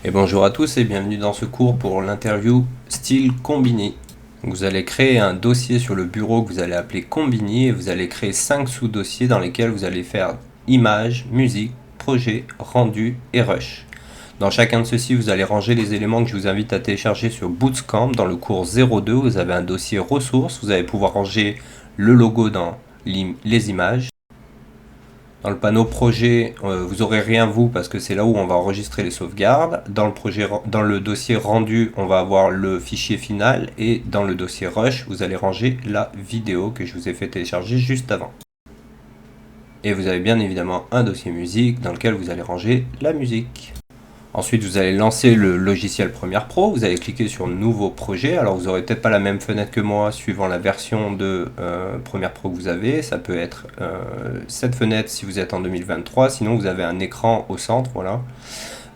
Et bonjour à tous et bienvenue dans ce cours pour l'interview style Combini. Vous allez créer un dossier sur le bureau que vous allez appeler Combini et vous allez créer 5 sous-dossiers dans lesquels vous allez faire images, musique, projet, rendu et rush. Dans chacun de ceux-ci, vous allez ranger les éléments que je vous invite à télécharger sur Bootcamp. Dans le cours 02, vous avez un dossier ressources, vous allez pouvoir ranger le logo dans les images. Dans le panneau projet, vous n'aurez rien vous parce que c'est là où on va enregistrer les sauvegardes. Dans le dossier rendu, on va avoir le fichier final et dans le dossier rush, vous allez ranger la vidéo que je vous ai fait télécharger juste avant. Et vous avez bien évidemment un dossier musique dans lequel vous allez ranger la musique. Ensuite, vous allez lancer le logiciel Premiere Pro, vous allez cliquer sur Nouveau projet. Alors, vous n'aurez peut-être pas la même fenêtre que moi suivant la version de Premiere Pro que vous avez. Ça peut être cette fenêtre si vous êtes en 2023. Sinon, vous avez un écran au centre, voilà,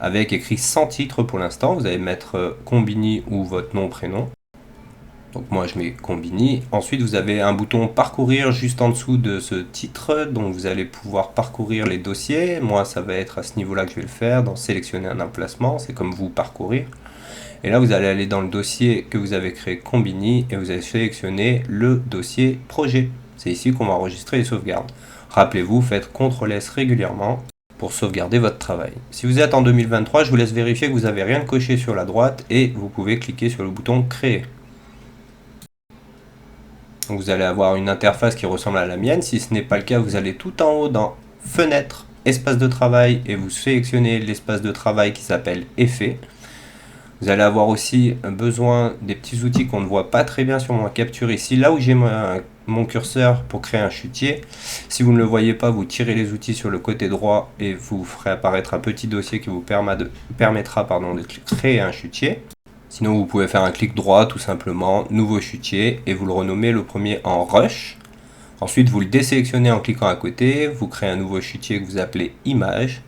avec écrit sans titre pour l'instant. Vous allez mettre Combini ou votre nom, prénom. Donc moi je mets Combini. Ensuite vous avez un bouton parcourir juste en dessous de ce titre. Donc vous allez pouvoir parcourir les dossiers. Moi ça va être à ce niveau là que je vais le faire. Dans sélectionner un emplacement. C'est comme vous parcourir. Et là vous allez aller dans le dossier que vous avez créé Combini. Et vous allez sélectionner le dossier projet. C'est ici qu'on va enregistrer les sauvegardes. Rappelez-vous, faites CTRL-S régulièrement pour sauvegarder votre travail. Si vous êtes en 2023, je vous laisse vérifier que vous n'avez rien coché sur la droite. Et vous pouvez cliquer sur le bouton créer. Donc vous allez avoir une interface qui ressemble à la mienne. Si ce n'est pas le cas, vous allez tout en haut dans Fenêtre, Espace de travail et vous sélectionnez l'espace de travail qui s'appelle Effets. Vous allez avoir aussi besoin des petits outils qu'on ne voit pas très bien sur ma capture ici. Là où j'ai mon curseur pour créer un chutier. Si vous ne le voyez pas, vous tirez les outils sur le côté droit et vous ferez apparaître un petit dossier qui vous permettra de créer un chutier. Sinon, vous pouvez faire un clic droit, tout simplement, nouveau chutier, et vous le renommez le premier en rush. Ensuite, vous le désélectionnez en cliquant à côté, vous créez un nouveau chutier que vous appelez image.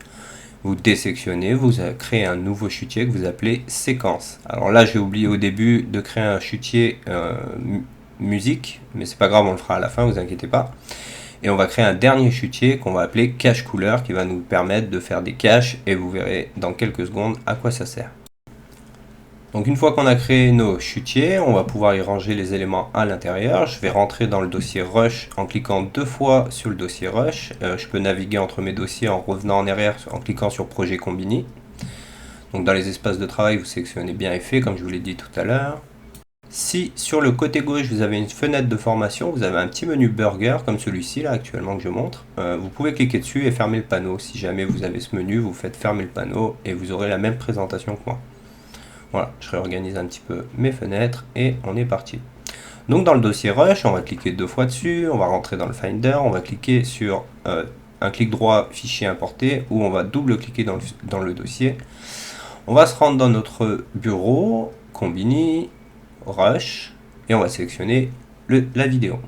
Vous désélectionnez, vous créez un nouveau chutier que vous appelez séquence. Alors là, j'ai oublié au début de créer un chutier musique, mais c'est pas grave, on le fera à la fin, vous inquiétez pas. Et on va créer un dernier chutier qu'on va appeler cache couleur, qui va nous permettre de faire des caches, et vous verrez dans quelques secondes à quoi ça sert. Donc une fois qu'on a créé nos chutiers, on va pouvoir y ranger les éléments à l'intérieur. Je vais rentrer dans le dossier Rush en cliquant 2 fois sur le dossier Rush. Je peux naviguer entre mes dossiers en revenant en arrière en cliquant sur Projet Combini. Donc dans les espaces de travail, vous sélectionnez bien Effets comme je vous l'ai dit tout à l'heure. Si sur le côté gauche vous avez une fenêtre de formation, vous avez un petit menu Burger comme celui-ci là actuellement que je montre. Vous pouvez cliquer dessus et fermer le panneau. Si jamais vous avez ce menu, vous faites fermer le panneau et vous aurez la même présentation que moi. Voilà, je réorganise un petit peu mes fenêtres et on est parti. Donc dans le dossier Rush, on va cliquer 2 fois dessus, on va rentrer dans le Finder, on va cliquer sur un clic droit, fichier importé, ou on va double-cliquer dans le dossier. On va se rendre dans notre bureau, Combini, Rush, et on va sélectionner la vidéo.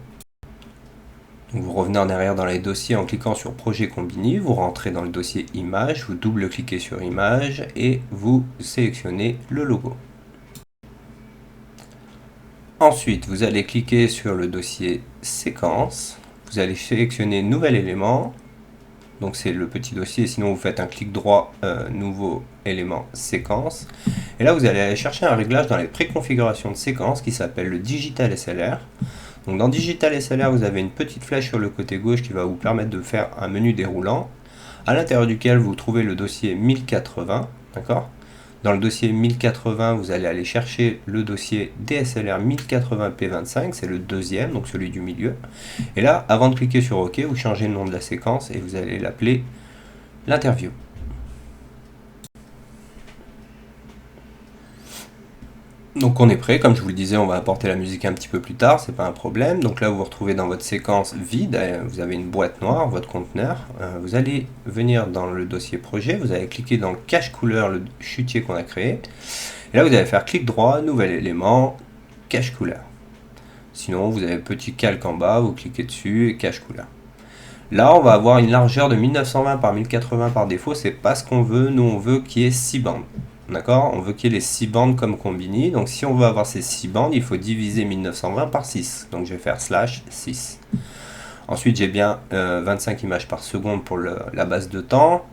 Donc vous revenez en arrière dans les dossiers en cliquant sur Projet Combini, vous rentrez dans le dossier Image, vous double-cliquez sur Image et vous sélectionnez le logo. Ensuite, vous allez cliquer sur le dossier Séquence, vous allez sélectionner Nouvel élément, donc c'est le petit dossier, sinon vous faites un clic droit, Nouveau élément Séquence. Et là vous allez aller chercher un réglage dans les préconfigurations de séquence qui s'appelle le Digital SLR. Donc dans Digital SLR, vous avez une petite flèche sur le côté gauche qui va vous permettre de faire un menu déroulant, à l'intérieur duquel vous trouvez le dossier 1080, d'accord. Dans le dossier 1080, vous allez aller chercher le dossier DSLR 1080p25, c'est le deuxième, donc celui du milieu. Et là, avant de cliquer sur OK, vous changez le nom de la séquence et vous allez l'appeler l'interview. Donc on est prêt, comme je vous le disais, on va apporter la musique un petit peu plus tard, c'est pas un problème. Donc là vous vous retrouvez dans votre séquence vide, vous avez une boîte noire, votre conteneur. Vous allez venir dans le dossier projet, vous allez cliquer dans le cache couleur, le chutier qu'on a créé. Et là vous allez faire clic droit, nouvel élément, cache couleur. Sinon vous avez petit calque en bas, vous cliquez dessus et cache couleur. Là on va avoir une largeur de 1920 par 1080 par défaut, c'est pas ce qu'on veut, nous on veut qu'il y ait 6 bandes. D'accord, on veut qu'il y ait les 6 bandes comme Combini. Donc si on veut avoir ces 6 bandes, il faut diviser 1920 par 6. Donc je vais faire /6. Ensuite j'ai bien 25 images par seconde pour la base de temps,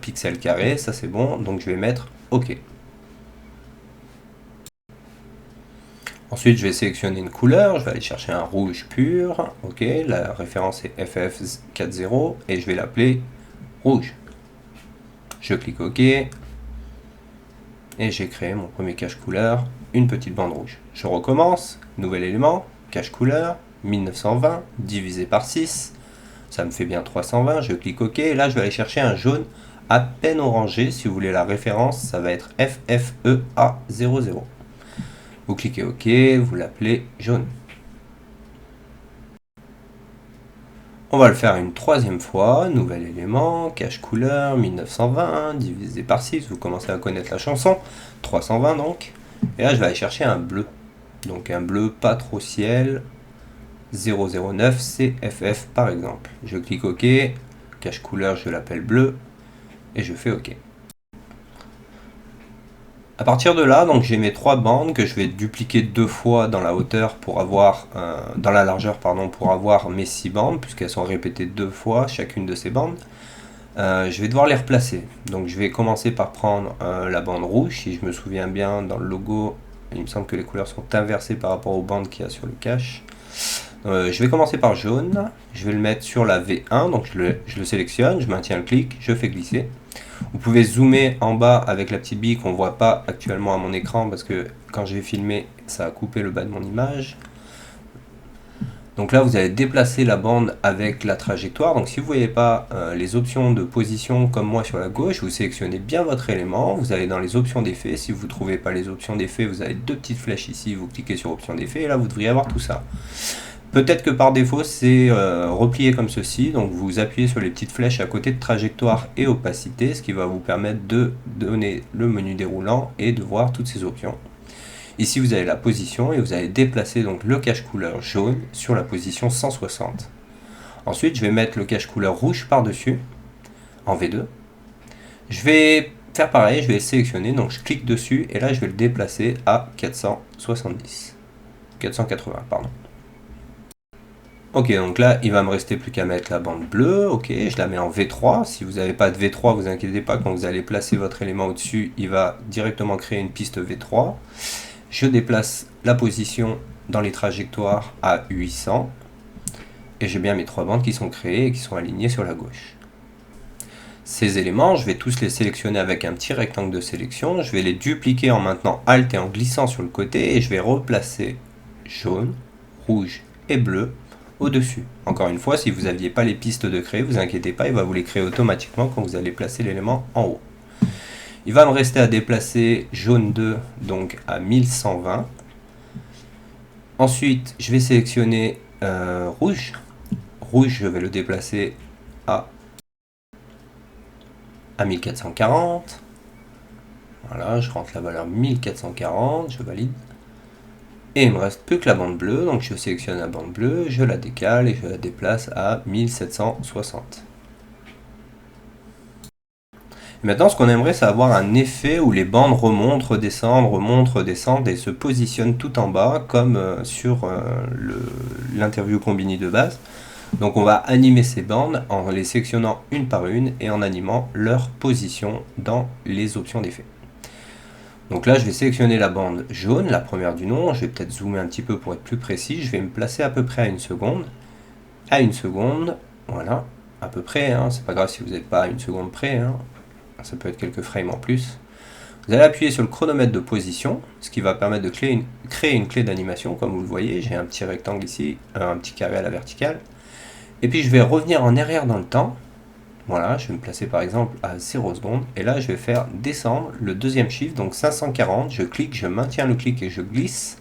pixels carrés, ça c'est bon. Donc je vais mettre OK. Ensuite, je vais sélectionner une couleur, je vais aller chercher un rouge pur, ok, la référence est FF40 et je vais l'appeler rouge. Je clique OK et j'ai créé mon premier cache couleur, une petite bande rouge. Je recommence, nouvel élément, cache couleur, 1920 divisé par 6, ça me fait bien 320, je clique OK et là je vais aller chercher un jaune à peine orangé, si vous voulez la référence, ça va être FFEA00. Vous cliquez OK, vous l'appelez jaune. On va le faire une troisième fois, nouvel élément, cache couleur, 1920, divisé par 6, vous commencez à connaître la chanson, 320 donc. Et là je vais aller chercher un bleu, donc un bleu pas trop ciel, 009 CFF par exemple. Je clique OK, cache couleur je l'appelle bleu, et je fais OK. À partir de là, donc j'ai mes trois bandes que je vais dupliquer deux fois dans la hauteur pour avoir, dans la largeur pardon, pour avoir mes 6 bandes, puisqu'elles sont répétées deux fois chacune de ces bandes. Je vais devoir les replacer. Donc je vais commencer par prendre la bande rouge, si je me souviens bien dans le logo, il me semble que les couleurs sont inversées par rapport aux bandes qu'il y a sur le cache. Je vais commencer par jaune, je vais le mettre sur la V1, donc je le sélectionne, je maintiens le clic, je fais glisser. Vous pouvez zoomer en bas avec la petite bille qu'on ne voit pas actuellement à mon écran parce que quand j'ai filmé, ça a coupé le bas de mon image. Donc là, vous allez déplacer la bande avec la trajectoire. Donc si vous ne voyez pas les options de position comme moi sur la gauche, vous sélectionnez bien votre élément. Vous allez dans les options d'effet. Si vous ne trouvez pas les options d'effet, vous avez deux petites flèches ici. Vous cliquez sur options d'effet et là, vous devriez avoir tout ça. Peut-être que par défaut c'est replié comme ceci, donc vous appuyez sur les petites flèches à côté de trajectoire et opacité, ce qui va vous permettre de donner le menu déroulant et de voir toutes ces options. Ici vous avez la position et vous allez déplacer donc le cache couleur jaune sur la position 160. Ensuite je vais mettre le cache couleur rouge par dessus en V2. Je vais faire pareil, je vais le sélectionner, donc je clique dessus et là je vais le déplacer à 480 pardon. Ok, donc là, il va me rester plus qu'à mettre la bande bleue. Ok, je la mets en V3. Si vous n'avez pas de V3, vous inquiétez pas, quand vous allez placer votre élément au-dessus, il va directement créer une piste V3. Je déplace la position dans les trajectoires à 800. Et j'ai bien mes trois bandes qui sont créées et qui sont alignées sur la gauche. Ces éléments, je vais tous les sélectionner avec un petit rectangle de sélection. Je vais les dupliquer en maintenant Alt et en glissant sur le côté. Et je vais replacer jaune, rouge et bleu au-dessus. Encore une fois, si vous n'aviez pas les pistes de créer, vous inquiétez pas, il va vous les créer automatiquement quand vous allez placer l'élément en haut. Il va me rester à déplacer jaune 2, donc à 1120. Ensuite, je vais sélectionner rouge. Rouge, je vais le déplacer à 1440. Voilà, je rentre la valeur 1440, je valide. Et il me reste plus que la bande bleue, donc je sélectionne la bande bleue, je la décale et je la déplace à 1760. Et maintenant, ce qu'on aimerait, c'est avoir un effet où les bandes remontent, redescendent et se positionnent tout en bas, comme sur l'interview Combini de base. Donc on va animer ces bandes en les sélectionnant une par une et en animant leur position dans les options d'effet. Donc là, je vais sélectionner la bande jaune, la première du nom. Je vais peut-être zoomer un petit peu pour être plus précis. Je vais me placer à peu près à une seconde. À une seconde, voilà, à peu près. Hein. C'est pas grave si vous n'êtes pas à une seconde près. Hein. Ça peut être quelques frames en plus. Vous allez appuyer sur le chronomètre de position, ce qui va permettre de créer une clé d'animation. Comme vous le voyez, j'ai un petit rectangle ici, un petit carré à la verticale. Et puis je vais revenir en arrière dans le temps. Voilà, je vais me placer par exemple à 0 secondes et là je vais faire descendre le deuxième chiffre, donc 540, je clique, je maintiens le clic et je glisse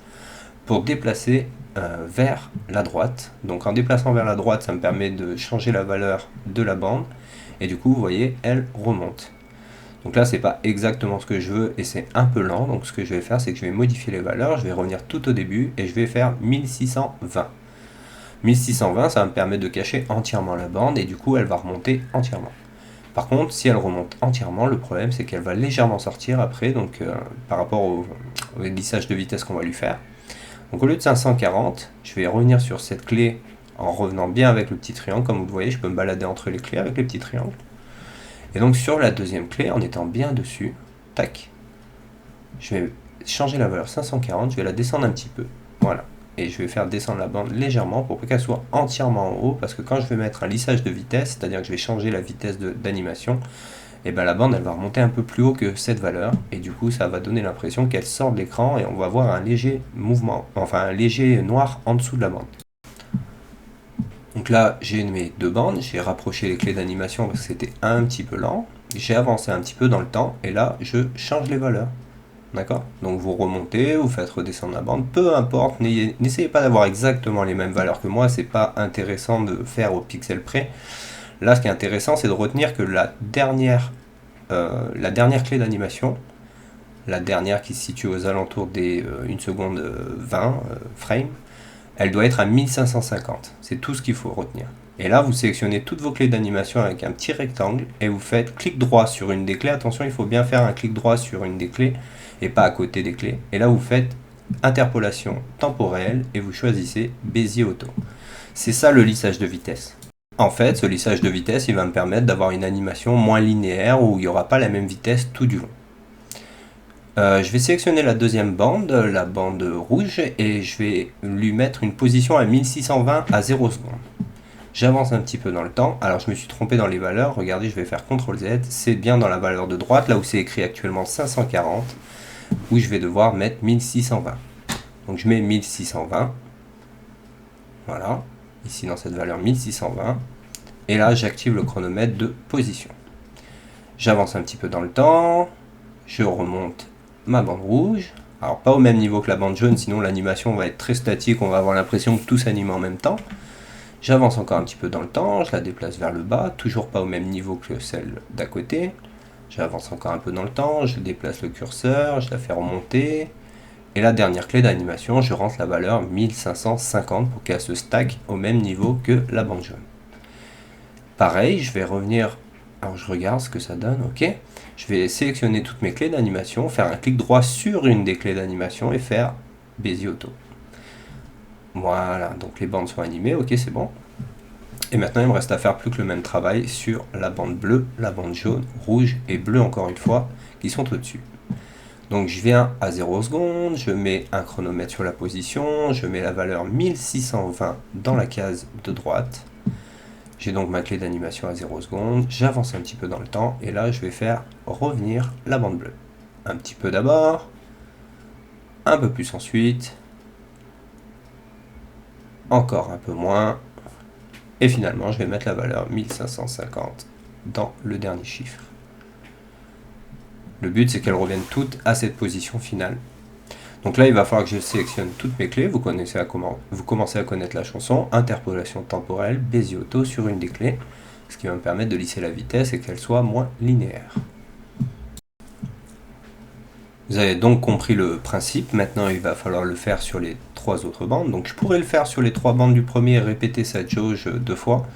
pour déplacer vers la droite. Donc en déplaçant vers la droite, ça me permet de changer la valeur de la bande et du coup vous voyez, elle remonte. Donc là c'est pas exactement ce que je veux et c'est un peu lent, donc ce que je vais faire c'est que je vais modifier les valeurs, je vais revenir tout au début et je vais faire 1620. 1620, ça va me permettre de cacher entièrement la bande et du coup elle va remonter entièrement. Par contre, si elle remonte entièrement, le problème c'est qu'elle va légèrement sortir après, donc par rapport au glissage de vitesse qu'on va lui faire. Donc au lieu de 540, je vais revenir sur cette clé en revenant bien avec le petit triangle, comme vous le voyez, je peux me balader entre les clés avec les petits triangles. Et donc sur la deuxième clé, en étant bien dessus, tac, je vais changer la valeur 540, je vais la descendre un petit peu. Voilà. Et je vais faire descendre la bande légèrement pour qu'elle soit entièrement en haut, parce que quand je vais mettre un lissage de vitesse, c'est-à-dire que je vais changer la vitesse d'animation, et ben la bande elle va remonter un peu plus haut que cette valeur, et du coup ça va donner l'impression qu'elle sort de l'écran et on va voir un léger mouvement, enfin un léger noir en dessous de la bande. Donc là j'ai mes deux bandes, j'ai rapproché les clés d'animation parce que c'était un petit peu lent, j'ai avancé un petit peu dans le temps, et là je change les valeurs. D'accord? Donc vous remontez, vous faites redescendre la bande, peu importe, n'essayez pas d'avoir exactement les mêmes valeurs que moi, c'est pas intéressant de faire au pixel près. Là ce qui est intéressant c'est de retenir que la dernière clé d'animation, la dernière qui se situe aux alentours des 1 seconde 20 frames, elle doit être à 1550. C'est tout ce qu'il faut retenir. Et là, vous sélectionnez toutes vos clés d'animation avec un petit rectangle et vous faites clic droit sur une des clés. Attention, il faut bien faire un clic droit sur une des clés et pas à côté des clés. Et là, vous faites interpolation temporelle et vous choisissez Bézier auto. C'est ça le lissage de vitesse. En fait, ce lissage de vitesse, il va me permettre d'avoir une animation moins linéaire où il n'y aura pas la même vitesse tout du long. Je vais sélectionner la deuxième bande, la bande rouge, et je vais lui mettre une position à 1620 à 0 secondes. J'avance un petit peu dans le temps, alors je me suis trompé dans les valeurs, regardez je vais faire CTRL Z, c'est bien dans la valeur de droite, là où c'est écrit actuellement 540, où je vais devoir mettre 1620. Donc je mets 1620, voilà, ici dans cette valeur 1620, et là j'active le chronomètre de position. J'avance un petit peu dans le temps, je remonte ma bande rouge, alors pas au même niveau que la bande jaune, sinon l'animation va être très statique, on va avoir l'impression que tout s'anime en même temps. J'avance encore un petit peu dans le temps, je la déplace vers le bas, toujours pas au même niveau que celle d'à côté. J'avance encore un peu dans le temps, je déplace le curseur, je la fais remonter. Et la dernière clé d'animation, je rentre la valeur 1550 pour qu'elle se stack au même niveau que la bande jaune. Pareil, je vais revenir, alors je regarde ce que ça donne, ok. Je vais sélectionner toutes mes clés d'animation, faire un clic droit sur une des clés d'animation et faire Bézier auto. Voilà, donc les bandes sont animées, ok c'est bon. Et maintenant il me reste à faire plus que le même travail sur la bande bleue, la bande jaune, rouge et bleue encore une fois, qui sont au-dessus. Donc je viens à 0 secondes, je mets un chronomètre sur la position, je mets la valeur 1620 dans la case de droite. J'ai donc ma clé d'animation à 0 secondes, j'avance un petit peu dans le temps, et là je vais faire revenir la bande bleue. Un petit peu d'abord, un peu plus ensuite, encore un peu moins, et finalement je vais mettre la valeur 1550 dans le dernier chiffre. Le but c'est qu'elles reviennent toutes à cette position finale. Donc là il va falloir que je sélectionne toutes mes clés, vous commencez à connaître la chanson, interpolation temporelle, Bézier auto sur une des clés, ce qui va me permettre de lisser la vitesse et qu'elle soit moins linéaire. Vous avez donc compris le principe, maintenant il va falloir le faire sur les 3 autres bandes. Donc je pourrais le faire sur les 3 bandes du premier et répéter cette jauge 2 fois.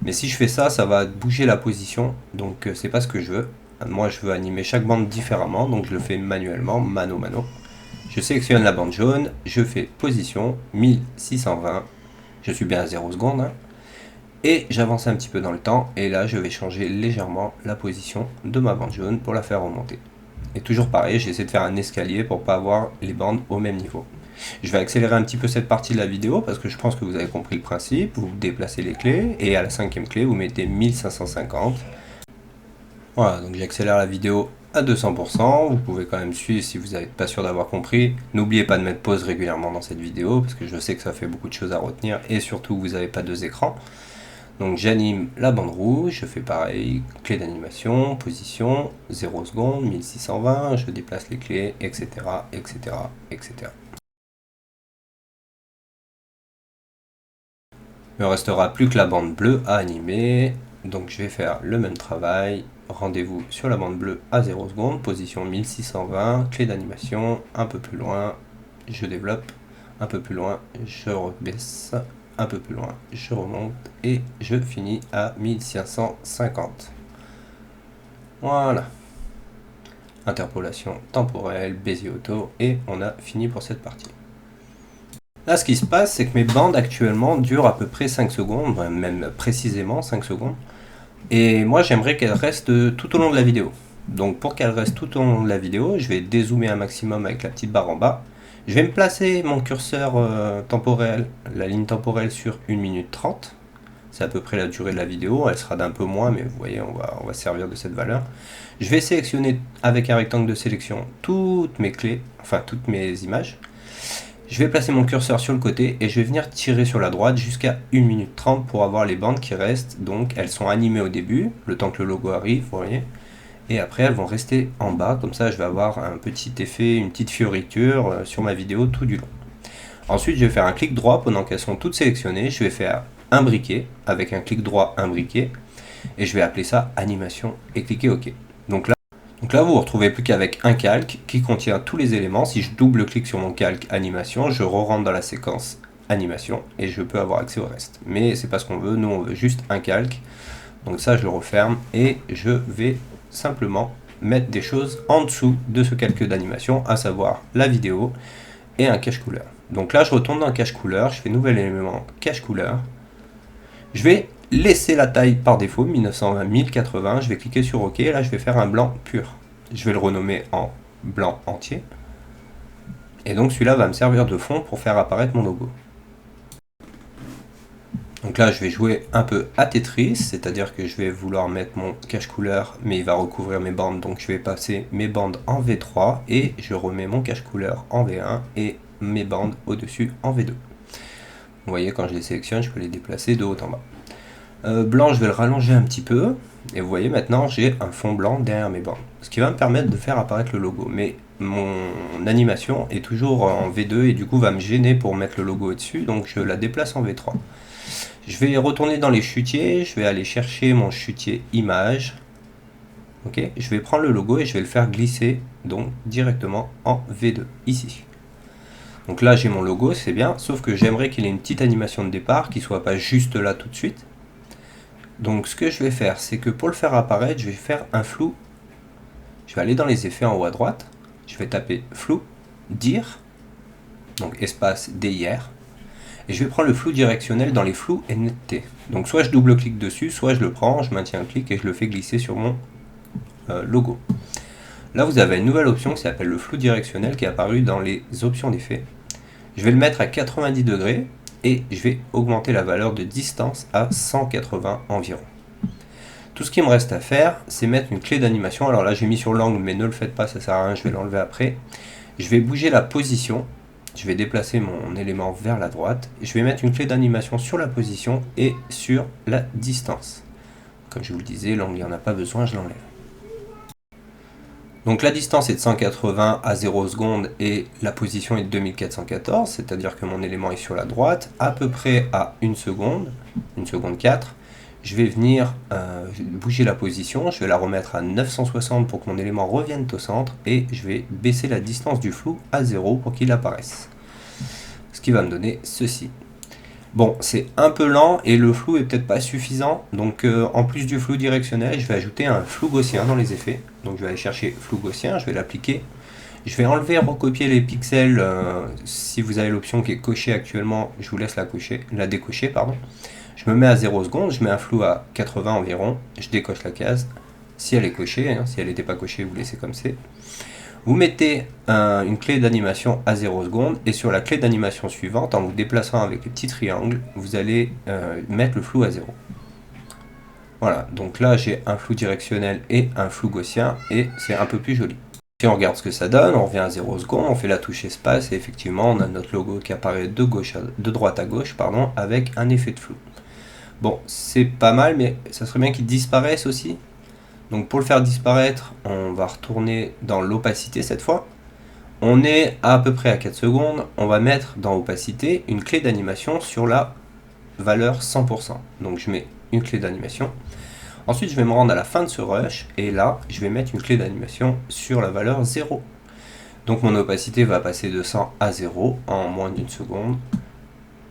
Mais si je fais ça, ça va bouger la position, donc c'est pas ce que je veux. Moi je veux animer chaque bande différemment, donc je le fais manuellement, mano mano. Je sélectionne la bande jaune, je fais position 1620, je suis bien à 0 secondes, hein, et j'avance un petit peu dans le temps, et là je vais changer légèrement la position de ma bande jaune pour la faire remonter. Et toujours pareil, j'essaie de faire un escalier pour pas avoir les bandes au même niveau. Je vais accélérer un petit peu cette partie de la vidéo parce que je pense que vous avez compris le principe. Vous déplacez les clés et à la 5e clé, vous mettez 1550. Voilà, donc j'accélère la vidéo à 200%. Vous pouvez quand même suivre si vous n'êtes pas sûr d'avoir compris. N'oubliez pas de mettre pause régulièrement dans cette vidéo parce que je sais que ça fait beaucoup de choses à retenir et surtout vous n'avez pas 2 écrans. Donc j'anime la bande rouge, je fais pareil, clé d'animation, position, 0 secondes, 1620, je déplace les clés, etc. etc. etc. Il ne restera plus que la bande bleue à animer, donc je vais faire le même travail. Rendez-vous sur la bande bleue à 0 secondes, position 1620, clé d'animation, un peu plus loin, je développe, un peu plus loin, je rebaisse, un peu plus loin, je remonte et je finis à 1550. Voilà. Interpolation temporelle, Bézier auto et on a fini pour cette partie. Là, ce qui se passe, c'est que mes bandes actuellement durent à peu près 5 secondes, même précisément 5 secondes. Et moi, j'aimerais qu'elles restent tout au long de la vidéo. Donc, pour qu'elles restent tout au long de la vidéo, je vais dézoomer un maximum avec la petite barre en bas. Je vais me placer mon curseur temporel, la ligne temporelle sur 1 minute 30. C'est à peu près la durée de la vidéo, elle sera d'un peu moins, mais vous voyez, on va servir de cette valeur. Je vais sélectionner avec un rectangle de sélection toutes mes clés, enfin toutes mes images. Je vais placer mon curseur sur le côté et je vais venir tirer sur la droite jusqu'à 1 minute 30 pour avoir les bandes qui restent. Donc elles sont animées au début, le temps que le logo arrive, vous voyez. Et après elles vont rester en bas, comme ça je vais avoir un petit effet, une petite fioriture sur ma vidéo tout du long. Ensuite je vais faire un clic droit pendant qu'elles sont toutes sélectionnées, je vais faire un briquet, avec un clic droit un briquet, et je vais appeler ça animation et cliquer OK. Donc là vous vous retrouvez plus qu'avec un calque qui contient tous les éléments. Si je double-clique sur mon calque animation, je re-rentre dans la séquence animation et je peux avoir accès au reste. Mais c'est pas ce qu'on veut, nous on veut juste un calque. Donc ça je le referme et je vais simplement mettre des choses en dessous de ce calque d'animation, à savoir la vidéo et un cache couleur. Donc là je retourne dans cache couleur, je fais nouvel élément cache couleur. Je vais laisser la taille par défaut, 1920-1080, je vais cliquer sur OK, et là je vais faire un blanc pur. Je vais le renommer en blanc entier. Et donc celui-là va me servir de fond pour faire apparaître mon logo. Donc là je vais jouer un peu à Tetris, c'est-à-dire que je vais vouloir mettre mon cache couleur, mais il va recouvrir mes bandes, donc je vais passer mes bandes en V3, et je remets mon cache couleur en V1, et mes bandes au-dessus en V2. Vous voyez, quand je les sélectionne, je peux les déplacer de haut en bas. Blanc, je vais le rallonger un petit peu. Et vous voyez, maintenant, j'ai un fond blanc derrière mes bandes. Ce qui va me permettre de faire apparaître le logo. Mais mon animation est toujours en V2 et du coup va me gêner pour mettre le logo au-dessus. Donc je la déplace en V3. Je vais retourner dans les chutiers. Je vais aller chercher mon chutier image. Ok, je vais prendre le logo et je vais le faire glisser donc directement en V2, ici. Donc là j'ai mon logo, c'est bien, sauf que j'aimerais qu'il ait une petite animation de départ, qui soit pas juste là tout de suite. Donc ce que je vais faire, c'est que pour le faire apparaître, je vais faire un flou. Je vais aller dans les effets en haut à droite, je vais taper flou, dir, donc espace DIR, et je vais prendre le flou directionnel dans les flous et netteté. Donc soit je double-clique dessus, soit je le prends, je maintiens un clic et je le fais glisser sur mon logo. Là vous avez une nouvelle option qui s'appelle le flou directionnel qui est apparu dans les options d'effet. Je vais le mettre à 90 degrés et je vais augmenter la valeur de distance à 180 environ. Tout ce qui me reste à faire, c'est mettre une clé d'animation. Alors là j'ai mis sur l'angle, mais ne le faites pas, ça sert à rien, je vais l'enlever après. Je vais bouger la position, je vais déplacer mon élément vers la droite, et je vais mettre une clé d'animation sur la position et sur la distance. Comme je vous le disais, l'angle il n'y en a pas besoin, je l'enlève. Donc la distance est de 180 à 0 secondes et la position est de 2414, c'est-à-dire que mon élément est sur la droite, à peu près à 1 seconde 4. Je vais venir bouger la position, je vais la remettre à 960 pour que mon élément revienne au centre et je vais baisser la distance du flou à 0 pour qu'il apparaisse. Ce qui va me donner ceci. Bon, c'est un peu lent et le flou est peut-être pas suffisant, donc en plus du flou directionnel, je vais ajouter un flou gaussien dans les effets. Donc je vais aller chercher flou gaussien, je vais l'appliquer. Je vais enlever, recopier les pixels. Si vous avez l'option qui est cochée actuellement, je vous laisse la décocher. Je me mets à 0 secondes, je mets un flou à 80 environ, je décoche la case. Si elle est cochée, hein, si elle n'était pas cochée, vous laissez comme c'est. Vous mettez une clé d'animation à 0 secondes et sur la clé d'animation suivante, en vous déplaçant avec les petits triangles, vous allez mettre le flou à 0. Voilà, donc là j'ai un flou directionnel et un flou gaussien et c'est un peu plus joli. Si on regarde ce que ça donne, on revient à 0 secondes, on fait la touche espace et effectivement on a notre logo qui apparaît de droite à gauche avec un effet de flou. Bon, c'est pas mal, mais ça serait bien qu'il disparaisse aussi. Donc pour le faire disparaître, on va retourner dans l'opacité cette fois. On est à peu près à 4 secondes. On va mettre dans opacité une clé d'animation sur la valeur 100%. Donc je mets une clé d'animation. Ensuite je vais me rendre à la fin de ce rush et là je vais mettre une clé d'animation sur la valeur 0. Donc mon opacité va passer de 100 à 0 en moins d'une seconde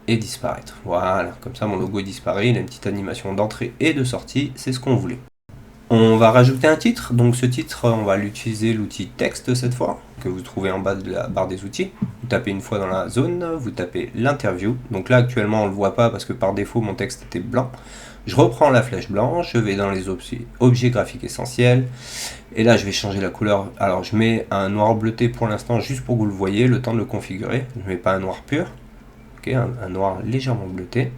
et disparaître. Voilà, comme ça mon logo disparaît, il a une petite animation d'entrée et de sortie, c'est ce qu'on voulait. On va rajouter un titre, donc ce titre on va l'utiliser l'outil texte cette fois, que vous trouvez en bas de la barre des outils. vous tapez une fois dans la zone, vous tapez l'interview. Donc là actuellement on ne le voit pas parce que par défaut mon texte était blanc. Je reprends la flèche blanche, je vais dans les objets graphiques essentiels. Et là je vais changer la couleur. Alors je mets un noir bleuté pour l'instant juste pour que vous le voyez, le temps de le configurer. Je ne mets pas un noir pur, okay, un noir légèrement bleuté.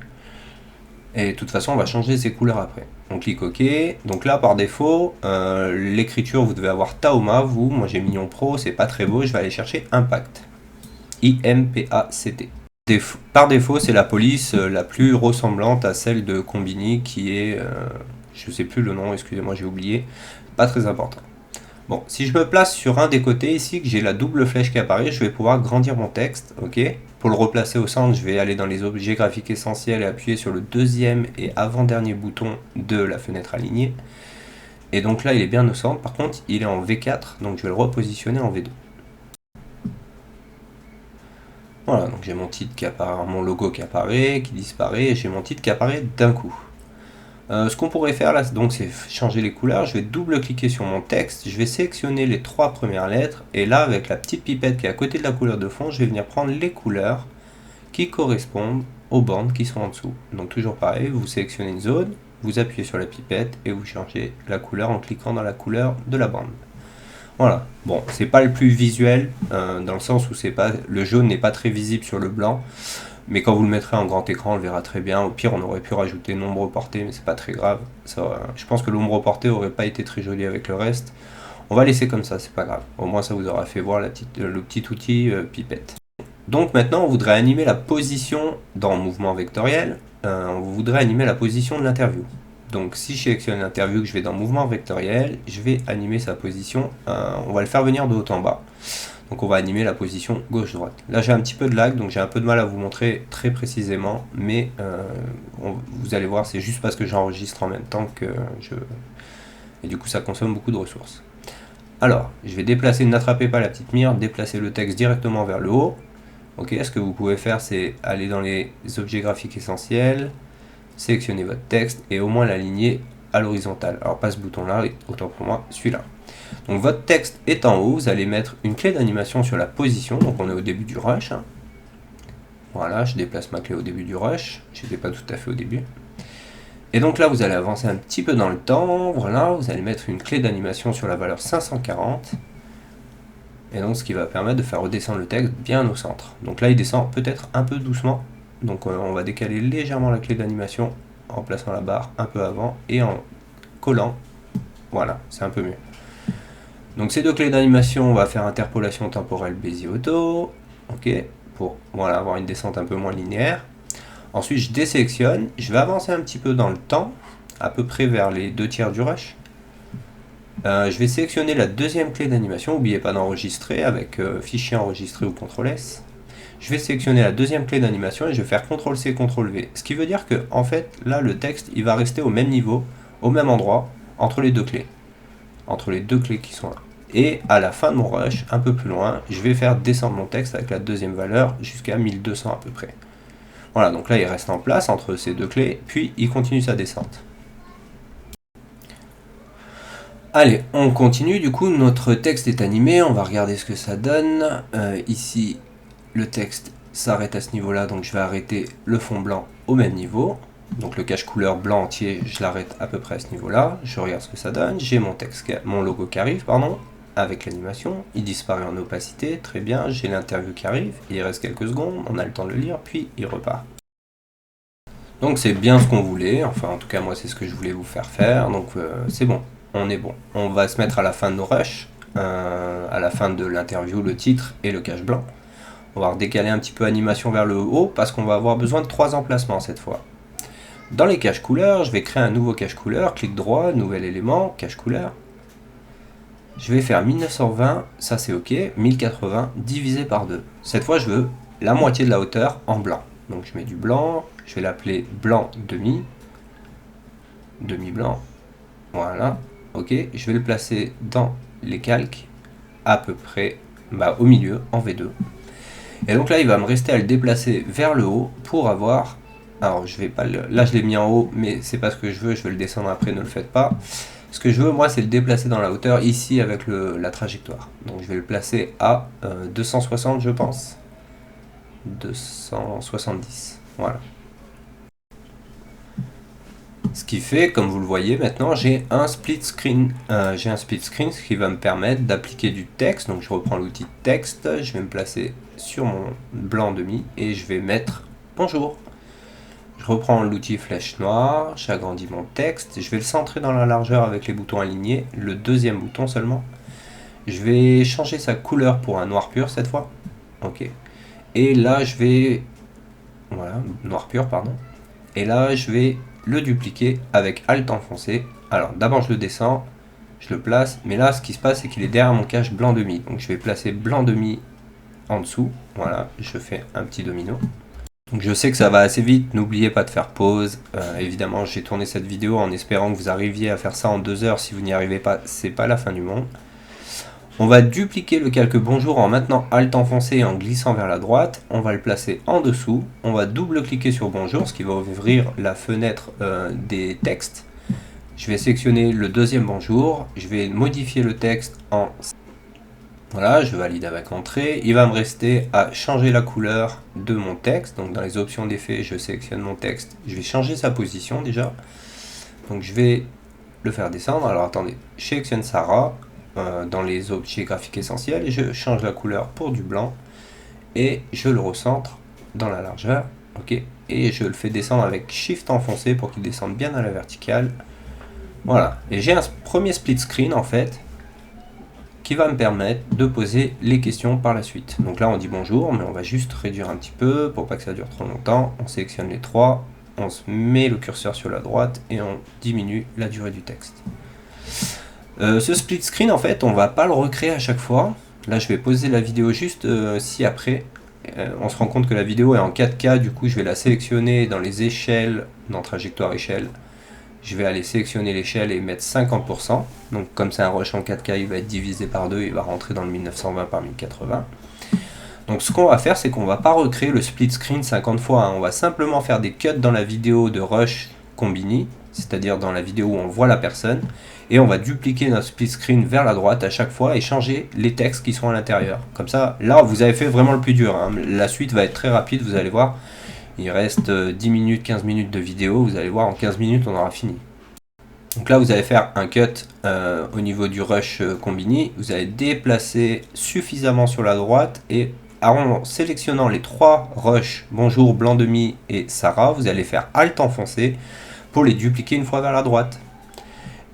Et de toute façon on va changer ces couleurs après. On clique OK. Donc là par défaut, l'écriture vous devez avoir Tahoma, moi j'ai Mignon Pro, c'est pas très beau, je vais aller chercher Impact. IMPACT. Par défaut, c'est la police la plus ressemblante à celle de Combini qui est, je sais plus le nom, excusez-moi j'ai oublié, pas très important. Bon, si je me place sur un des côtés ici, que j'ai la double flèche qui apparaît, je vais pouvoir grandir mon texte, ok. Pour le replacer au centre, je vais aller dans les objets graphiques essentiels et appuyer sur le deuxième et avant-dernier bouton de la fenêtre alignée. Et donc là, il est bien au centre, par contre, il est en V4, donc je vais le repositionner en V2. Voilà, donc j'ai mon titre qui apparaît, mon logo qui apparaît, qui disparaît, et j'ai mon titre qui apparaît d'un coup. Ce qu'on pourrait faire là, donc, c'est changer les couleurs. Je vais double-cliquer sur mon texte, je vais sélectionner les 3 premières lettres, et là, avec la petite pipette qui est à côté de la couleur de fond, je vais venir prendre les couleurs qui correspondent aux bandes qui sont en dessous. Donc toujours pareil, vous sélectionnez une zone, vous appuyez sur la pipette, et vous changez la couleur en cliquant dans la couleur de la bande. Voilà, bon, c'est pas le plus visuel, dans le sens où le jaune n'est pas très visible sur le blanc, mais quand vous le mettrez en grand écran, on le verra très bien. Au pire, on aurait pu rajouter l'ombre portée, mais c'est pas très grave. Je pense que l'ombre portée aurait pas été très jolie avec le reste. On va laisser comme ça, c'est pas grave. Au moins, ça vous aura fait voir le petit outil pipette. Donc maintenant, on voudrait animer la position dans mouvement vectoriel. On voudrait animer la position de l'interview. Donc si je sélectionne l'interview, que je vais dans mouvement vectoriel, je vais animer sa position. On va le faire venir de haut en bas. Donc on va animer la position gauche-droite. Là j'ai un petit peu de lag, donc j'ai un peu de mal à vous montrer très précisément, mais vous allez voir, c'est juste parce que j'enregistre en même temps que et du coup ça consomme beaucoup de ressources. Alors, je vais déplacer, n'attrapez pas la petite mire, déplacer le texte directement vers le haut. Ok, ce que vous pouvez faire, c'est aller dans les objets graphiques essentiels, sélectionner votre texte et au moins l'aligner à l'horizontale. Alors pas ce bouton-là, autant pour moi, celui-là. Donc votre texte est en haut, vous allez mettre une clé d'animation sur la position, donc on est au début du rush. Voilà, je déplace ma clé au début du rush, j'étais pas tout à fait au début. Et donc là vous allez avancer un petit peu dans le temps, voilà, vous allez mettre une clé d'animation sur la valeur 540. Et donc ce qui va permettre de faire redescendre le texte bien au centre. Donc là il descend peut-être un peu doucement, donc on va décaler légèrement la clé d'animation en plaçant la barre un peu avant et en collant. Voilà, c'est un peu mieux. Donc ces deux clés d'animation, on va faire interpolation temporelle Bézier auto, ok, pour voilà, avoir une descente un peu moins linéaire. Ensuite je désélectionne, je vais avancer un petit peu dans le temps, à peu près vers les 2/3 du rush. Je vais sélectionner la deuxième clé d'animation, n'oubliez pas d'enregistrer avec fichier enregistré ou CTRL-S. Je vais sélectionner la deuxième clé d'animation et je vais faire CTRL-C, CTRL-V. Ce qui veut dire que en fait, là le texte il va rester au même niveau, au même endroit, entre les deux clés. Entre les deux clés qui sont là. Et à la fin de mon rush, un peu plus loin, je vais faire descendre mon texte avec la deuxième valeur jusqu'à 1200 à peu près. Voilà, donc là il reste en place entre ces deux clés, puis il continue sa descente. Allez, on continue, du coup notre texte est animé, on va regarder ce que ça donne. Ici, le texte s'arrête à ce niveau-là, donc je vais arrêter le fond blanc au même niveau. Donc le cache couleur blanc entier, je l'arrête à peu près à ce niveau-là. Je regarde ce que ça donne, j'ai mon logo qui arrive, pardon, avec l'animation. Il disparaît en opacité, très bien, j'ai l'interview qui arrive, il reste quelques secondes, on a le temps de le lire, puis il repart. Donc c'est bien ce qu'on voulait, enfin en tout cas moi c'est ce que je voulais vous faire faire, donc c'est bon. On est bon. On va se mettre à la fin de nos rushs, à la fin de l'interview, le titre et le cache blanc. On va redécaler un petit peu animation vers le haut parce qu'on va avoir besoin de 3 emplacements cette fois. Dans les caches couleurs, je vais créer un nouveau cache couleur, clic droit, nouvel élément, cache couleur. Je vais faire 1920, ça c'est ok, 1080 divisé par 2. Cette fois je veux la moitié de la hauteur en blanc. Donc je mets du blanc, je vais l'appeler blanc demi, demi-blanc, voilà. Ok, je vais le placer dans les calques, à peu près au milieu, en V2. Et donc là, il va me rester à le déplacer vers le haut pour avoir... Alors, je vais pas là, je l'ai mis en haut, mais c'est pas ce que je veux le descendre après, ne le faites pas. Ce que je veux, moi, c'est le déplacer dans la hauteur, ici, avec la trajectoire. Donc, je vais le placer à 260, je pense. 270. Voilà. Ce qui fait, comme vous le voyez maintenant, j'ai un split screen. Ce qui va me permettre d'appliquer du texte. Donc je reprends l'outil texte, je vais me placer sur mon blanc demi et je vais mettre bonjour. Je reprends l'outil flèche noire, j'agrandis mon texte, je vais le centrer dans la largeur avec les boutons alignés, le deuxième bouton seulement. Je vais changer sa couleur pour un noir pur cette fois. Ok. Et là je vais... Voilà, noir pur, pardon. Et là je vais le dupliquer avec Alt enfoncé. Alors d'abord je le descends, je le place, mais là ce qui se passe c'est qu'il est derrière mon cache blanc demi. Donc je vais placer blanc demi en dessous. Voilà, je fais un petit domino. Donc je sais que ça va assez vite, n'oubliez pas de faire pause. Évidemment j'ai tourné cette vidéo en espérant que vous arriviez à faire ça en 2 heures. Si vous n'y arrivez pas, c'est pas la fin du monde. On va dupliquer le calque bonjour en maintenant Alt enfoncé et en glissant vers la droite. On va le placer en dessous. On va double-cliquer sur bonjour, ce qui va ouvrir la fenêtre des textes. Je vais sélectionner le deuxième bonjour. Je vais modifier le texte en... Voilà, je valide avec entrée. Il va me rester à changer la couleur de mon texte. Donc dans les options d'effet, je sélectionne mon texte. Je vais changer sa position déjà. Donc je vais le faire descendre. Alors attendez, je sélectionne Sarah dans les objets graphiques essentiels et je change la couleur pour du blanc et je le recentre dans la largeur. Ok, et je le fais descendre avec Shift enfoncé pour qu'il descende bien à la verticale. Voilà, et j'ai un premier split screen en fait qui va me permettre de poser les questions par la suite. Donc là on dit bonjour, mais on va juste réduire un petit peu pour pas que ça dure trop longtemps. On sélectionne les trois, on se met le curseur sur la droite et on diminue la durée du texte. Ce split screen en fait on va pas le recréer à chaque fois. Là je vais poser la vidéo juste ci-après. On se rend compte que la vidéo est en 4K, du coup je vais la sélectionner dans les échelles, dans trajectoire échelle. Je vais aller sélectionner l'échelle et mettre 50%. Donc comme c'est un rush en 4K, il va être divisé par 2, il va rentrer dans le 1920 par 1080. Donc ce qu'on va faire, c'est qu'on va pas recréer le split screen 50 fois. Hein. On va simplement faire des cuts dans la vidéo de rush combini, c'est-à-dire dans la vidéo où on voit la personne. Et on va dupliquer notre split screen vers la droite à chaque fois et changer les textes qui sont à l'intérieur. Comme ça, là vous avez fait vraiment le plus dur. Hein. La suite va être très rapide, vous allez voir. Il reste 10 minutes, 15 minutes de vidéo, vous allez voir en 15 minutes on aura fini. Donc là vous allez faire un cut au niveau du rush combini, vous allez déplacer suffisamment sur la droite et en sélectionnant les trois rushs, bonjour, blanc demi et Sarah, vous allez faire Alt enfoncé pour les dupliquer une fois vers la droite.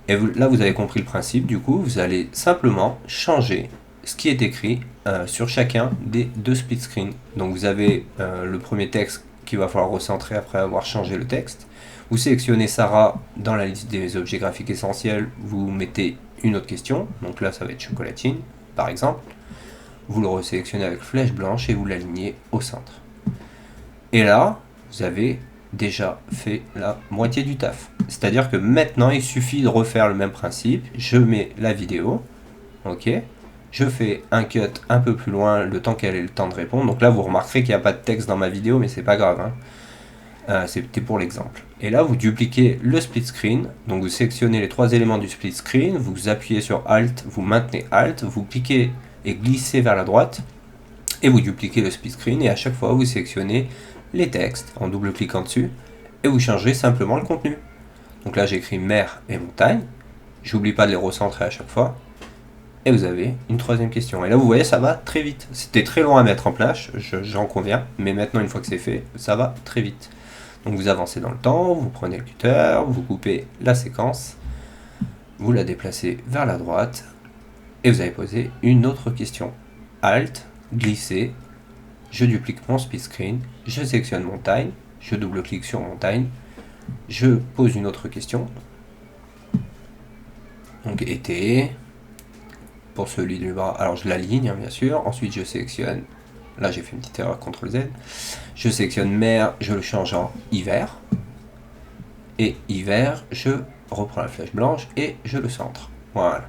Et là vous avez compris le principe, du coup vous allez simplement changer ce qui est écrit sur chacun des deux split screens. Donc vous avez le premier texte qu'il va falloir recentrer après avoir changé le texte. Vous sélectionnez Sarah dans la liste des objets graphiques essentiels, vous mettez une autre question, donc là ça va être chocolatine par exemple. Vous le resélectionnez avec flèche blanche et vous l'alignez au centre. Et là, vous avez déjà fait la moitié du taf. C'est-à-dire que maintenant il suffit de refaire le même principe. Je mets la vidéo, ok, je fais un cut un peu plus loin le temps qu'elle ait le temps de répondre. Donc là vous remarquerez qu'il n'y a pas de texte dans ma vidéo, mais c'est pas grave, hein. C'était pour l'exemple. Et là vous dupliquez le split screen, donc vous sélectionnez les trois éléments du split screen, vous appuyez sur Alt, vous maintenez Alt, vous cliquez et glissez vers la droite et vous dupliquez le split screen et à chaque fois vous sélectionnez les textes en double cliquant dessus et vous changez simplement le contenu. Donc là j'écris mer et montagne, j'oublie pas de les recentrer à chaque fois et vous avez une troisième question. Et là vous voyez ça va très vite, c'était très long à mettre en place, j'en conviens, mais maintenant une fois que c'est fait, ça va très vite. Donc vous avancez dans le temps, vous prenez le cutter, vous coupez la séquence, vous la déplacez vers la droite et vous avez posé une autre question. Alt, glisser, je duplique mon split screen, je sélectionne montagne, je double-clique sur montagne, je pose une autre question. Donc été, pour celui du bras, alors je l'aligne hein, bien sûr, ensuite je sélectionne, là j'ai fait une petite erreur, CTRL Z, je sélectionne mer, je le change en hiver, et hiver, je reprends la flèche blanche et je le centre. Voilà.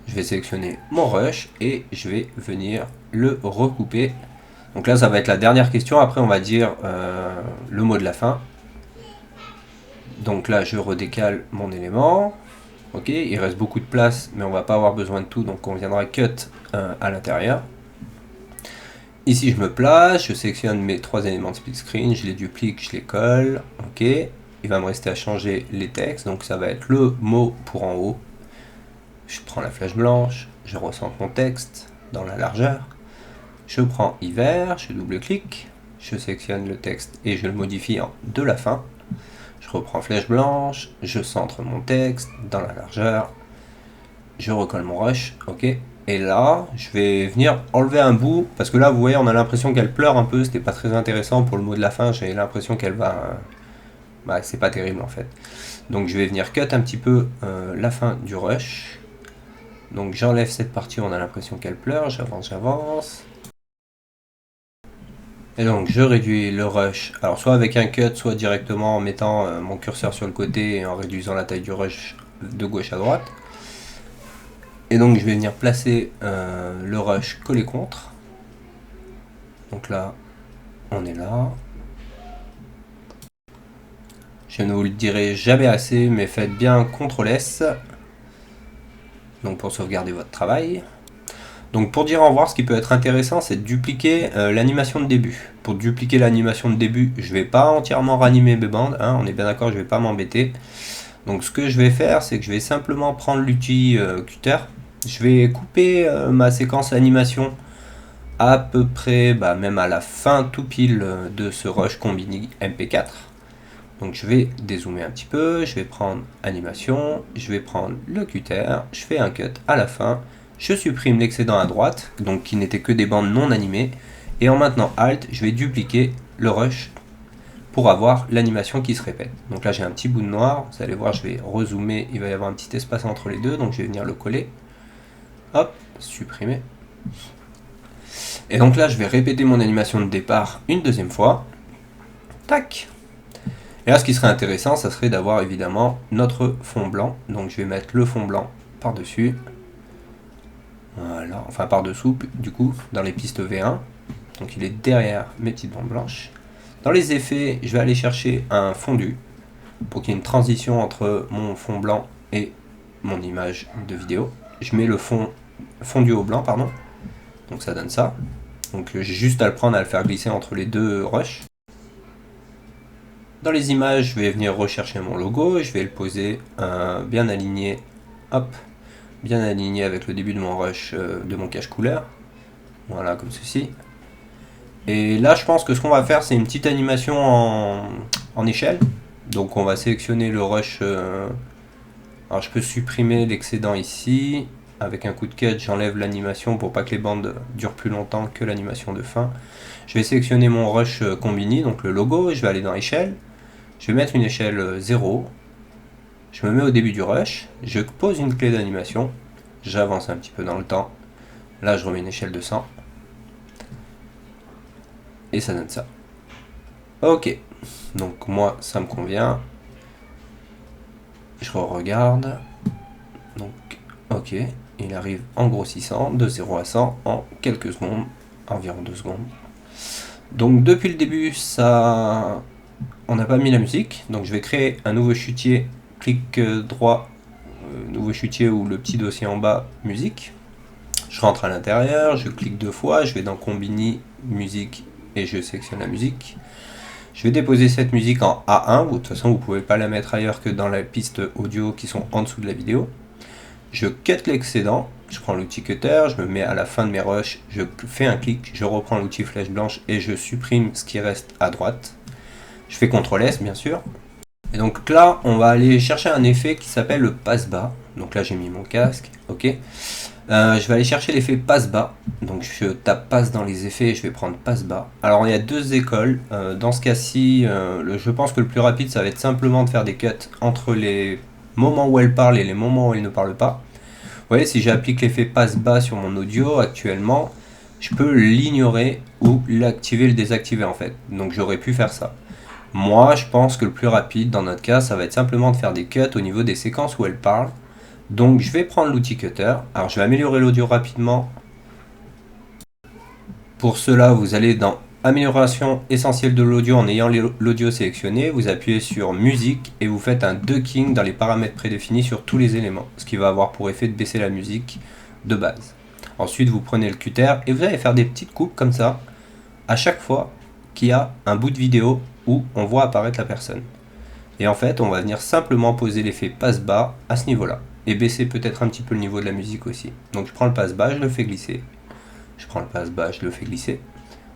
Je vais sélectionner mon rush et je vais venir le recouper. Donc là ça va être la dernière question, après on va dire le mot de la fin. Donc là je redécale mon élément. Ok, il reste beaucoup de place mais on va pas avoir besoin de tout, donc on viendra cut à l'intérieur. Ici je me place, je sélectionne mes 3 éléments de split screen, je les duplique, je les colle, ok. Il va me rester à changer les textes, donc ça va être le mot pour en haut. Je prends la flèche blanche, je recentre mon texte dans la largeur. Je prends hiver, je double-clique, je sélectionne le texte et je le modifie en de la fin. Je reprends flèche blanche, je centre mon texte dans la largeur. Je recolle mon rush, ok. Et là, je vais venir enlever un bout, parce que là, vous voyez, on a l'impression qu'elle pleure un peu, c'était pas très intéressant pour le mot de la fin, j'ai l'impression qu'elle va... Bah, c'est pas terrible en fait. Donc je vais venir cut un petit peu la fin du rush. Donc j'enlève cette partie où on a l'impression qu'elle pleure, j'avance. Et donc je réduis le rush, alors soit avec un cut, soit directement en mettant mon curseur sur le côté et en réduisant la taille du rush de gauche à droite. Et donc je vais venir placer le rush collé contre. Donc là, on est là. Je ne vous le dirai jamais assez, mais faites bien CTRL S. Donc pour sauvegarder votre travail. Donc pour dire au revoir, ce qui peut être intéressant, c'est de dupliquer l'animation de début. Pour dupliquer l'animation de début, je ne vais pas entièrement ranimer mes bandes, hein, on est bien d'accord, je ne vais pas m'embêter. Donc ce que je vais faire, c'est que je vais simplement prendre l'outil cutter. Je vais couper ma séquence animation à peu près, même à la fin tout pile de ce rush Combini MP4. Donc je vais dézoomer un petit peu, je vais prendre animation, je vais prendre le cutter, je fais un cut à la fin, je supprime l'excédent à droite, donc qui n'était que des bandes non animées, et en maintenant Alt, je vais dupliquer le rush pour avoir l'animation qui se répète. Donc là j'ai un petit bout de noir, vous allez voir, je vais rezoomer, il va y avoir un petit espace entre les deux, donc je vais venir le coller, hop, supprimer. Et donc là je vais répéter mon animation de départ une deuxième fois, tac. Et là, ce qui serait intéressant, ça serait d'avoir évidemment notre fond blanc. Donc je vais mettre le fond blanc par-dessus. Voilà, enfin par-dessous, du coup, dans les pistes V1. Donc il est derrière mes petites bandes blanches. Dans les effets, je vais aller chercher un fondu pour qu'il y ait une transition entre mon fond blanc et mon image de vidéo. Je mets le fond fondu au blanc, pardon. Donc ça donne ça. Donc j'ai juste à le prendre, à le faire glisser entre les deux rushs. Dans les images, je vais venir rechercher mon logo, je vais le poser bien aligné, hop, bien aligné avec le début de mon rush de mon cache couleur. Voilà, comme ceci. Et là, je pense que ce qu'on va faire, c'est une petite animation en échelle. Donc on va sélectionner le rush. Alors je peux supprimer l'excédent ici. Avec un coup de cut, j'enlève l'animation pour pas que les bandes durent plus longtemps que l'animation de fin. Je vais sélectionner mon rush Combini, donc le logo, et je vais aller dans échelle. Je vais mettre une échelle 0, je me mets au début du rush, je pose une clé d'animation, j'avance un petit peu dans le temps, là je remets une échelle de 100, et ça donne ça. Ok, donc moi ça me convient, je regarde, donc ok, il arrive en grossissant de 0 à 100 en quelques secondes, environ 2 secondes. Donc depuis le début, ça... on n'a pas mis la musique, donc je vais créer un nouveau chutier, clic droit, nouveau chutier ou le petit dossier en bas, musique. Je rentre à l'intérieur, je clique 2 fois, je vais dans Combini, musique, et je sélectionne la musique. Je vais déposer cette musique en A1, de toute façon vous ne pouvez pas la mettre ailleurs que dans la piste audio qui sont en dessous de la vidéo. Je cut l'excédent, je prends l'outil cutter, je me mets à la fin de mes rushs, je fais un clic, je reprends l'outil flèche blanche et je supprime ce qui reste à droite. Je fais CTRL S bien sûr. Et donc là, on va aller chercher un effet qui s'appelle le passe-bas. Donc là, j'ai mis mon casque, ok. Je vais aller chercher l'effet passe-bas. Donc je tape passe dans les effets et je vais prendre passe-bas. Alors il y a deux écoles. Dans ce cas-ci, je pense que le plus rapide, ça va être simplement de faire des cuts entre les moments où elle parle et les moments où elle ne parle pas. Vous voyez, si j'applique l'effet passe-bas sur mon audio actuellement, je peux l'ignorer ou l'activer, le désactiver en fait. Donc j'aurais pu faire ça. Moi, je pense que le plus rapide dans notre cas, ça va être simplement de faire des cuts au niveau des séquences où elle parle. Donc je vais prendre l'outil cutter. Alors je vais améliorer l'audio rapidement. Pour cela, vous allez dans amélioration essentielle de l'audio en ayant l'audio sélectionné. Vous appuyez sur musique et vous faites un ducking dans les paramètres prédéfinis sur tous les éléments. Ce qui va avoir pour effet de baisser la musique de base. Ensuite, vous prenez le cutter et vous allez faire des petites coupes comme ça. à chaque fois qu'il y a un bout de vidéo où on voit apparaître la personne. Et en fait, on va venir simplement poser l'effet passe-bas à ce niveau-là. Et baisser peut-être un petit peu le niveau de la musique aussi. Donc je prends le passe-bas, je le fais glisser. Je prends le passe-bas, je le fais glisser.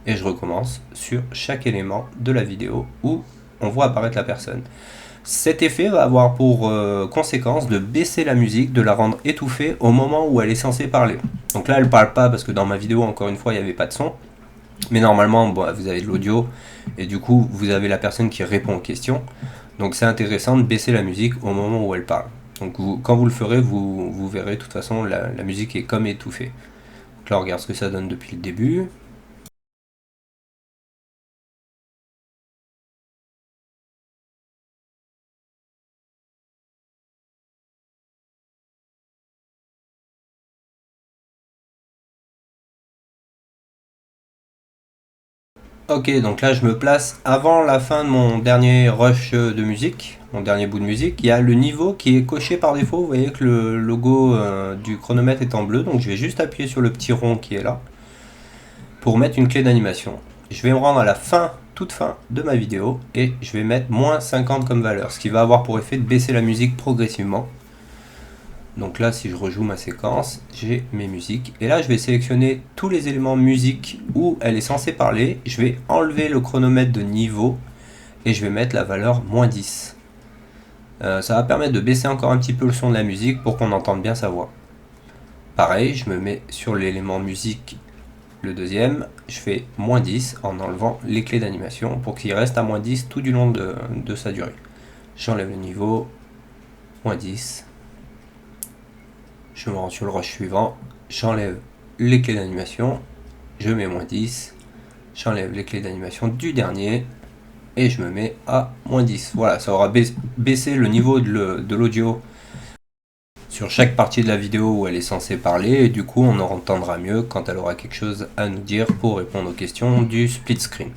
Et je recommence sur chaque élément de la vidéo où on voit apparaître la personne. Cet effet va avoir pour conséquence de baisser la musique, de la rendre étouffée au moment où elle est censée parler. Donc là, elle ne parle pas parce que dans ma vidéo, encore une fois, il n'y avait pas de son. Mais normalement, bon, vous avez de l'audio et du coup, vous avez la personne qui répond aux questions. Donc c'est intéressant de baisser la musique au moment où elle parle. Donc quand vous le ferez, vous verrez de toute façon, la musique est comme étouffée. Donc là, on regarde ce que ça donne depuis le début. Ok, donc là je me place avant la fin de mon dernier rush de musique, mon dernier bout de musique. Il y a le niveau qui est coché par défaut. Vous voyez que le logo du chronomètre est en bleu, donc je vais juste appuyer sur le petit rond qui est là pour mettre une clé d'animation. Je vais me rendre à la fin, toute fin de ma vidéo et je vais mettre moins 50 comme valeur, ce qui va avoir pour effet de baisser la musique progressivement. Donc là, si je rejoue ma séquence, j'ai mes musiques. Et là, je vais sélectionner tous les éléments musique où elle est censée parler. Je vais enlever le chronomètre de niveau et je vais mettre la valeur moins 10. Ça va permettre de baisser encore un petit peu le son de la musique pour qu'on entende bien sa voix. Pareil, je me mets sur l'élément musique, le deuxième. Je fais moins 10 en enlevant les clés d'animation pour qu'il reste à moins 10 tout du long de sa durée. J'enlève le niveau, moins 10. Je me rends sur le rush suivant, j'enlève les clés d'animation, je mets moins 10, j'enlève les clés d'animation du dernier, et je me mets à moins 10. Voilà, ça aura baissé le niveau de l'audio sur chaque partie de la vidéo où elle est censée parler, et du coup on entendra mieux quand elle aura quelque chose à nous dire pour répondre aux questions du split screen.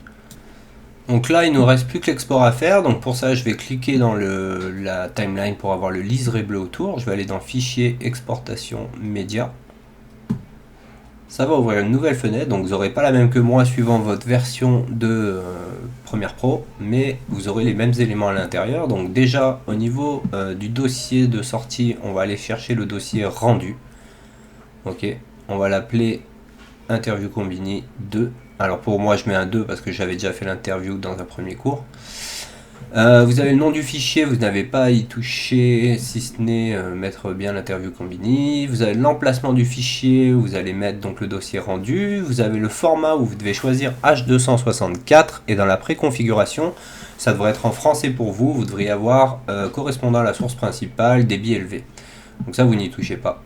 Donc là, il ne nous reste plus que l'export à faire. Donc pour ça, je vais cliquer dans la timeline pour avoir le liseré bleu autour. Je vais aller dans Fichier, Exportation, Média. Ça va ouvrir une nouvelle fenêtre. Donc vous n'aurez pas la même que moi suivant votre version de Premiere Pro, mais vous aurez les mêmes éléments à l'intérieur. Donc déjà, au niveau du dossier de sortie, on va aller chercher le dossier rendu. Ok, on va l'appeler Interview Combini 2. Alors pour moi je mets un 2 parce que j'avais déjà fait l'interview dans un premier cours. Vous avez le nom du fichier, vous n'avez pas à y toucher si ce n'est mettre bien l'interview Combini. Vous avez l'emplacement du fichier, vous allez mettre donc le dossier rendu. Vous avez le format où vous devez choisir H264 et dans la préconfiguration, ça devrait être en français pour vous. Vous devriez avoir correspondant à la source principale, débit élevé. Donc ça vous n'y touchez pas.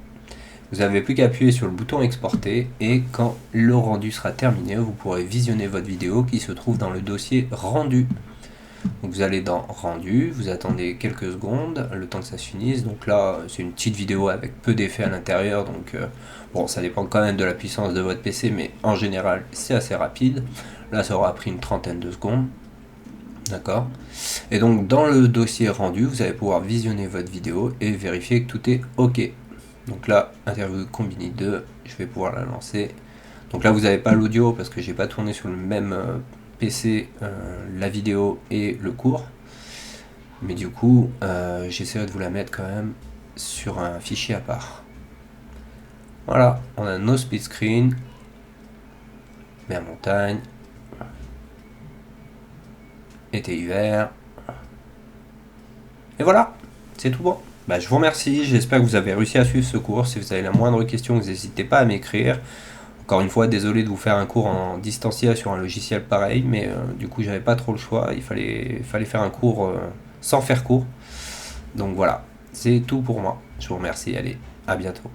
Vous n'avez plus qu'à appuyer sur le bouton exporter et quand le rendu sera terminé, vous pourrez visionner votre vidéo qui se trouve dans le dossier rendu. Donc vous allez dans rendu, vous attendez quelques secondes, le temps que ça se finisse. Donc là, c'est une petite vidéo avec peu d'effets à l'intérieur. Donc bon, ça dépend quand même de la puissance de votre PC, mais en général, c'est assez rapide. Là, ça aura pris une trentaine de secondes. D'accord. Et donc dans le dossier rendu, vous allez pouvoir visionner votre vidéo et vérifier que tout est OK. Donc là, Interview Combini 2, je vais pouvoir la lancer. Donc là, vous n'avez pas l'audio parce que j'ai pas tourné sur le même PC la vidéo et le cours. Mais du coup, j'essaierai de vous la mettre quand même sur un fichier à part. Voilà, on a nos split screen, mer montagne, été-hiver. Et voilà, c'est tout bon. Bah, je vous remercie, j'espère que vous avez réussi à suivre ce cours. Si vous avez la moindre question, vous n'hésitez pas à m'écrire. Encore une fois, désolé de vous faire un cours en distanciel sur un logiciel pareil, mais du coup, j'avais pas trop le choix. Il fallait faire un cours sans faire cours. Donc voilà, c'est tout pour moi. Je vous remercie, allez, à bientôt.